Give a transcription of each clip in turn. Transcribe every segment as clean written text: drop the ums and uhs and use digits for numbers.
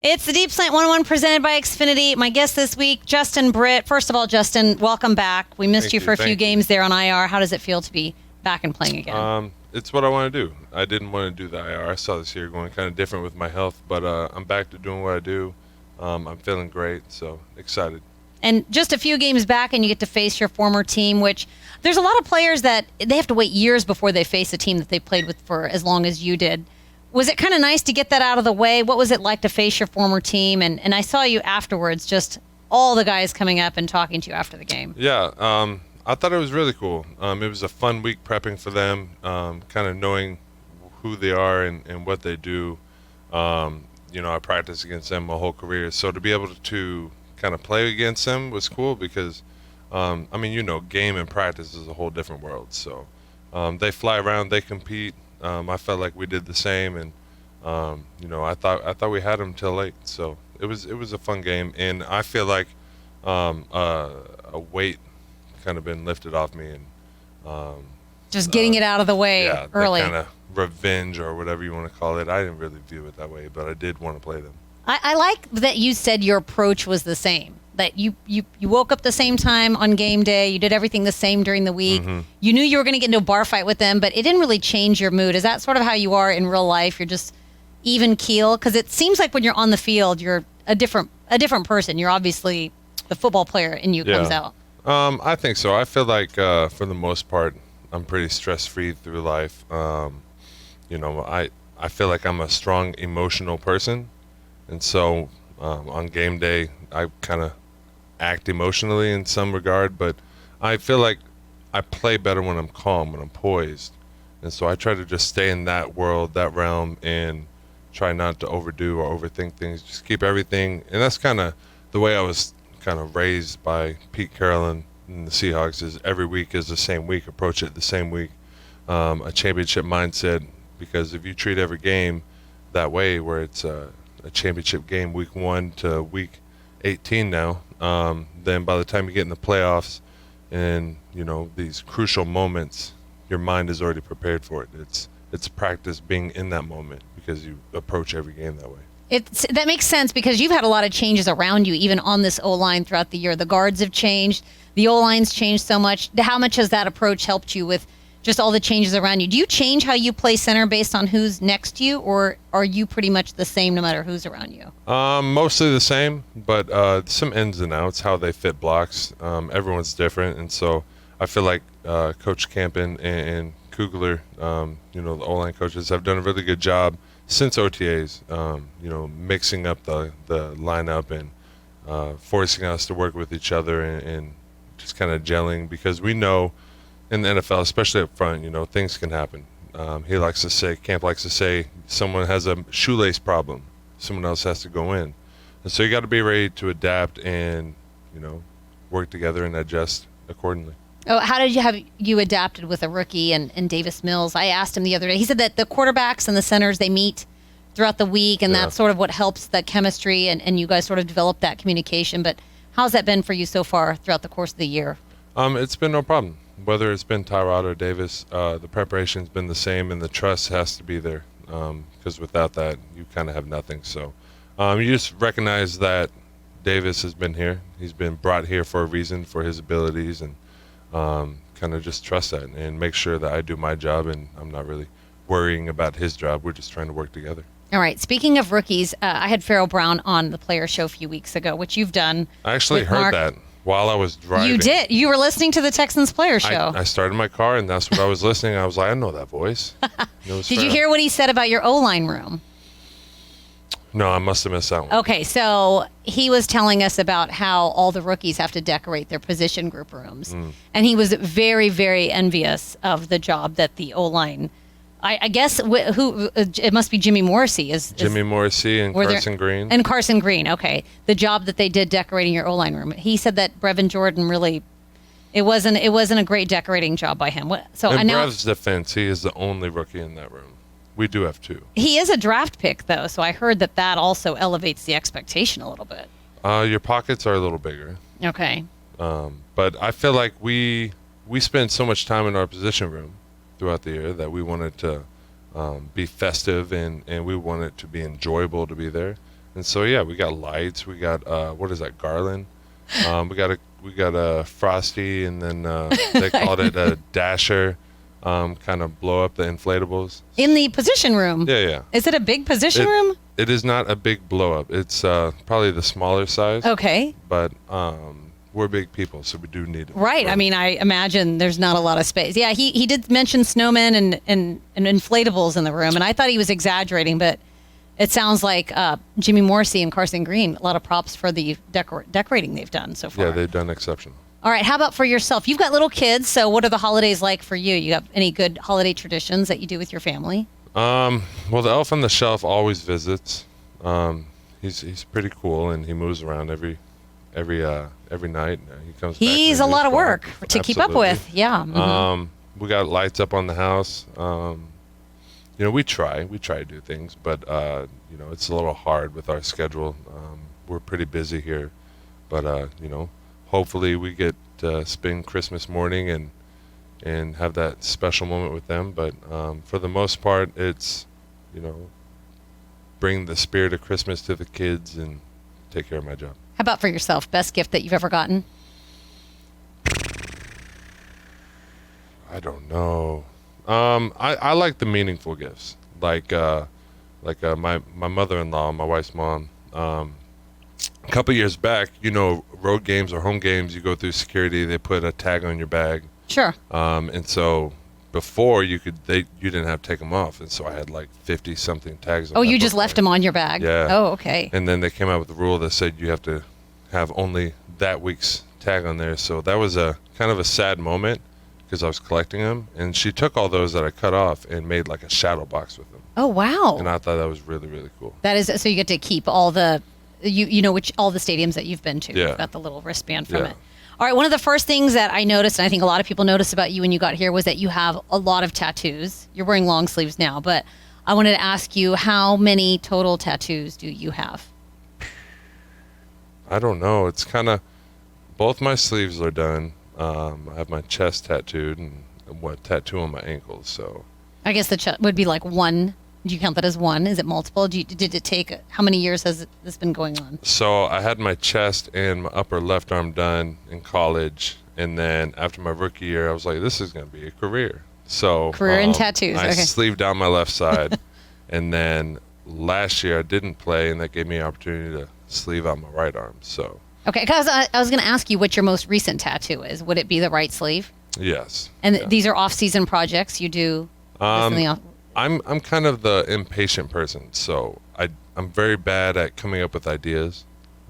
It's the Deep Slant 101 presented by Xfinity. My guest this week, Justin Britt. First of all, Justin, welcome back. We missed you for a few games there on IR. How does it feel to be back and playing again? It's what I want to do. I didn't want to do the IR. I saw this year going kind of different with my health, but I'm back to doing what I do. I'm feeling great, so excited. And just a few games back, and you get to face your former team, which there's a lot of players that they have to wait years before they face a team that they played with for as long as you did. Was it kind of nice to get that out of the way? What was it like to face your former team? And I saw you afterwards, just all the guys coming up and talking to you after the game. Yeah, I thought it was really cool. It was a fun week prepping for them, kind of knowing who they are and what they do. I practiced against them my whole career. So to be able to kind of play against them was cool because, game and practice is a whole different world. So they fly around, they compete. I felt like we did the same, and I thought we had them till late. So it was a fun game, and I feel like a weight kind of been lifted off me, and just getting it out of the way early. Kind of revenge or whatever you want to call it. I didn't really view it that way, but I did want to play them. I like that you said your approach was the same. That you woke up the same time on game day. You did everything the same during the week. Mm-hmm. You knew you were going to get into a bar fight with them, but it didn't really change your mood. Is that sort of how you are in real life? You're just even keel? Because it seems like when you're on the field, you're a different person. You're obviously the football player in you comes out. I think so. I feel like for the most part, I'm pretty stress-free through life. I feel like I'm a strong emotional person, and so on game day, I kind of act emotionally in some regard, but I feel like I play better when I'm calm, when I'm poised. And so I try to just stay in that world, that realm, and try not to overdo or overthink things. Just keep everything. And that's kind of the way I was kind of raised by Pete Carroll and the Seahawks, is every week is the same week, approach it the same week. A championship mindset, because if you treat every game that way, where it's a championship game week 1 to week 18 now, then by the time you get in the playoffs and these crucial moments, your mind is already prepared for it. It's practice being in that moment because you approach every game that way. That makes sense because you've had a lot of changes around you, even on this O-line throughout the year. The guards have changed. The O-line's changed so much. How much has that approach helped you with just all the changes around you? Do you change how you play center based on who's next to you, or are you pretty much the same no matter who's around you? Mostly the same, but some ins and outs, how they fit blocks. Everyone's different, and so I feel like Coach Campen and Kugler, the O-line coaches, have done a really good job since OTAs, mixing up the lineup and forcing us to work with each other and just kind of gelling, because we know in the NFL, especially up front, things can happen. Camp likes to say, someone has a shoelace problem, someone else has to go in. And so you got to be ready to adapt and, work together and adjust accordingly. Oh, how did you adapted with a rookie and Davis Mills? I asked him the other day. He said that the quarterbacks and the centers, they meet throughout the week, and that's sort of what helps that chemistry, and you guys sort of develop that communication. But how's that been for you so far throughout the course of the year? It's been no problem. Whether it's been Tyrod or Davis, the preparation's been the same, and the trust has to be there, because without that, you kind of have nothing. So you just recognize that Davis has been here. He's been brought here for a reason, for his abilities, and kind of just trust that and make sure that I do my job, and I'm not really worrying about his job. We're just trying to work together. All right. Speaking of rookies, I had Farrell Brown on the Player Show a few weeks ago, which you've done. I actually heard that while I was driving. You did? You were listening to the Texans Player Show. I started my car, and that's what I was listening. I was like, I know that voice. Did you hear what he said about your O-line room? No, I must have missed that one. Okay, so he was telling us about how all the rookies have to decorate their position group rooms. And he was very, very envious of the job that the O-line, I guess, it must be Jimmy Morrissey. Jimmy Morrissey and Carson Green. And Carson Green, okay. The job that they did decorating your O-line room. He said that Brevin Jordan really, it wasn't a great decorating job by him. In Brev's defense, he is the only rookie in that room. We do have 2. He is a draft pick, though, so I heard that also elevates the expectation a little bit. Your pockets are a little bigger. Okay. But I feel like we spend so much time in our position room throughout the year that we wanted to be festive and we want it to be enjoyable to be there. And so yeah, we got lights. We got what is that, garland? We got a frosty, and then they called it a dasher. Kind of blow up the inflatables. In the position room? Yeah. Is it a big position room? It is not a big blow up. It's probably the smaller size. Okay. But we're big people, so we do need it. Right. I mean, I imagine there's not a lot of space. Yeah, he did mention snowmen and inflatables in the room, and I thought he was exaggerating, but it sounds like Jimmy Morrissey and Carson Green, a lot of props for the decorating they've done so far. Yeah, they've done exceptional. All right, how about for yourself? You've got little kids, so what are the holidays like for you? You got any good holiday traditions that you do with your family? Well, the elf on the shelf always visits. He's pretty cool, and he moves around every night. He comes. He's back a lot of work to keep up with. Yeah. Mm-hmm. We got lights up on the house. We try to do things, but it's a little hard with our schedule. We're pretty busy here, but hopefully we get to spend Christmas morning and have that special moment with them. But for the most part, it's bring the spirit of Christmas to the kids and take care of my job. How about for yourself? Best gift that you've ever gotten? I don't know. I like the meaningful gifts, like my mother-in-law, my wife's mom. A couple years back, road games or home games, you go through security, they put a tag on your bag. Sure. And so before you didn't have to take them off, and so I had like 50 something tags on. Oh, you just left them on your bag? Yeah. Oh, okay. And then they came out with a rule that said you have to have only that week's tag on there. So that was a kind of a sad moment because I was collecting them, and she took all those that I cut off and made like a shadow box with them. Oh, wow. And I thought that was really, really cool. That is, so you get to keep all the all the stadiums that you've been to. Yeah. You've got the little wristband from it. All right, one of the first things that I noticed, and I think a lot of people noticed about you when you got here, was that you have a lot of tattoos. You're wearing long sleeves now, but I wanted to ask you, how many total tattoos do you have? I don't know. It's kind of, both my sleeves are done. I have my chest tattooed and one tattoo on my ankles. So I guess the chest would be like one. Do you count that as one? Is it multiple? Did it take, how many years has this been going on? So I had my chest and my upper left arm done in college. And then after my rookie year, I was like, this is going to be a career. So career in tattoos. I Okay. sleeved down my left side. And then last year I didn't play, and that gave me an opportunity to sleeve out my right arm. So okay, because I was going to ask you what your most recent tattoo is. Would it be the right sleeve? yes. And Yeah. these are off-season projects. You do this in the off. I'm kind of the impatient person, so I'm very bad at coming up with ideas,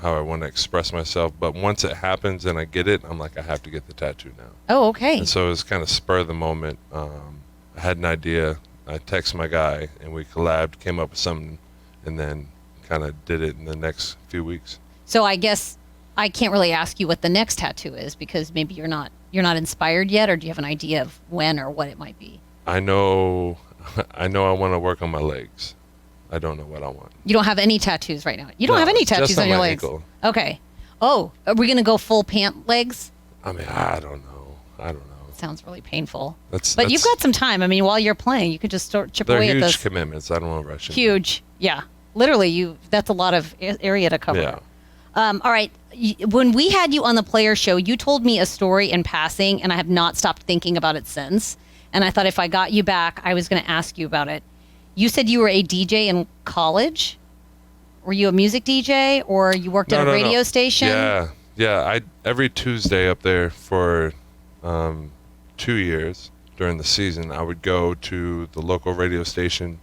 how I want to express myself. But once it happens and I get it, I'm like, I have to get the tattoo now. Oh, okay. And so it was kind of spur of the moment. I had an idea. I texted my guy, and we collabed, came up with something, and then kind of did it in the next few weeks. So I guess I can't really ask you what the next tattoo is because maybe you're not inspired yet, or do you have an idea of when or what it might be? I know I want to work on my legs. I don't know what I want. You don't have any tattoos right now. You don't No, have any just tattoos on on your my legs. ankle. Okay. Oh, are we going to go full pant legs? I mean, I don't know. Sounds really painful. But you've got some time. I mean, while you're playing, you could just start chip they're away at huge this. commitments. I don't want to rush into. Huge. Yeah. Literally, that's a lot of area to cover. Yeah. All right. When we had you on the Player Show, you told me a story in passing, and I have not stopped thinking about it since. And I thought if I got you back, I was going to ask you about it. You said you were a DJ in college. Were you a music DJ, or you worked at a radio station? Yeah. Every Tuesday up there for 2 years during the season, I would go to the local radio station.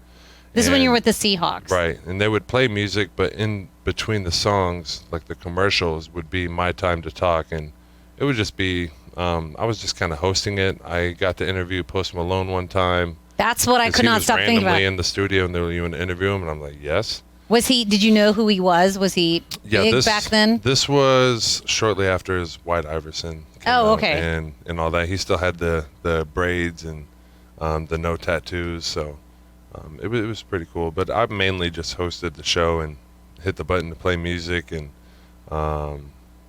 This is when you were with the Seahawks. Right. And they would play music, but in between the songs, like the commercials, would be my time to talk. And it would just be, I was just kind of hosting it. I got to interview Post Malone one time. That's what I could not stop thinking about. He was randomly in the studio, and they were, you want to interview him? And I'm like, yes. Was he, did you know who he was? Was he big back then? This was shortly after his White Iverson came out, okay. And all that. He still had the braids and the no tattoos, so it was pretty cool. But I mainly just hosted the show and hit the button to play music, and I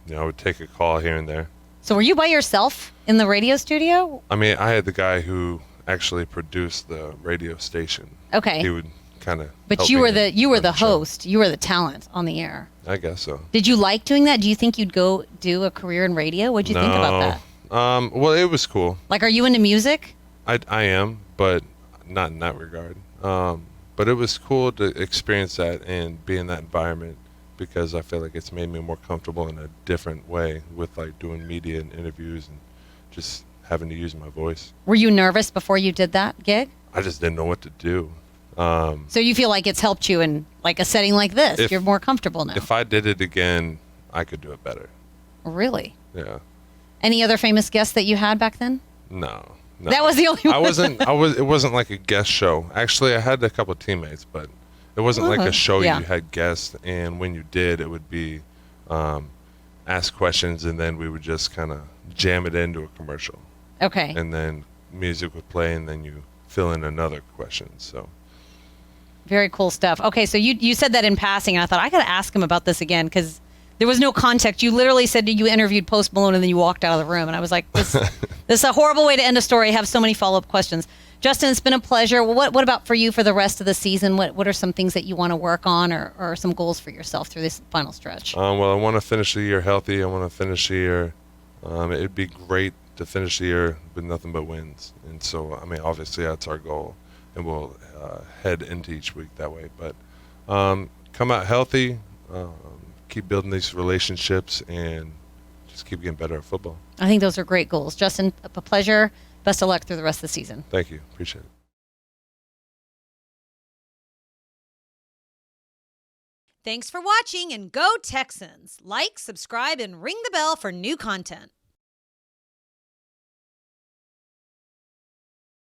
would take a call here and there. So were you by yourself in the radio studio? I mean, I had the guy who actually produced the radio station. Okay. He would kind of. But you were the host. You were the talent on the air. I guess so. Did you like doing that? Do you think you'd go do a career in radio? What'd you think about that? Well, it was cool. Like, are you into music? I am, but not in that regard. But it was cool to experience that and be in that environment, because I feel like it's made me more comfortable in a different way with like doing media and interviews and just having to use my voice. Were you nervous before you did that gig? I just didn't know what to do. So you feel like it's helped you in like a setting like this? You're more comfortable now. If I did it again, I could do it better. Really? Yeah. Any other famous guests that you had back then? No. That was the only one. It wasn't like a guest show. Actually, I had a couple of teammates, but it wasn't like a show. Yeah. You had guests, and when you did, it would be ask questions, and then we would just kind of jam it into a commercial. Okay. And then music would play, and then you fill in another question. So. Very cool stuff. Okay, so you said that in passing, and I thought I got to ask him about this again because there was no context. You literally said you interviewed Post Malone and then you walked out of the room, and I was like, this is a horrible way to end a story. I have so many follow-up questions. Justin, it's been a pleasure. What about for you for the rest of the season? What are some things that you want to work on, or some goals for yourself through this final stretch? Well, I want to finish the year healthy. I want to finish the year. It'd be great to finish the year with nothing but wins, and so I mean, obviously that's our goal, and we'll head into each week that way. But come out healthy, keep building these relationships, and just keep getting better at football. I think those are great goals. Justin, a pleasure. Best of luck through the rest of the season. Thank you. Appreciate it. Thanks for watching, and go Texans. Like, subscribe, and ring the bell for new content.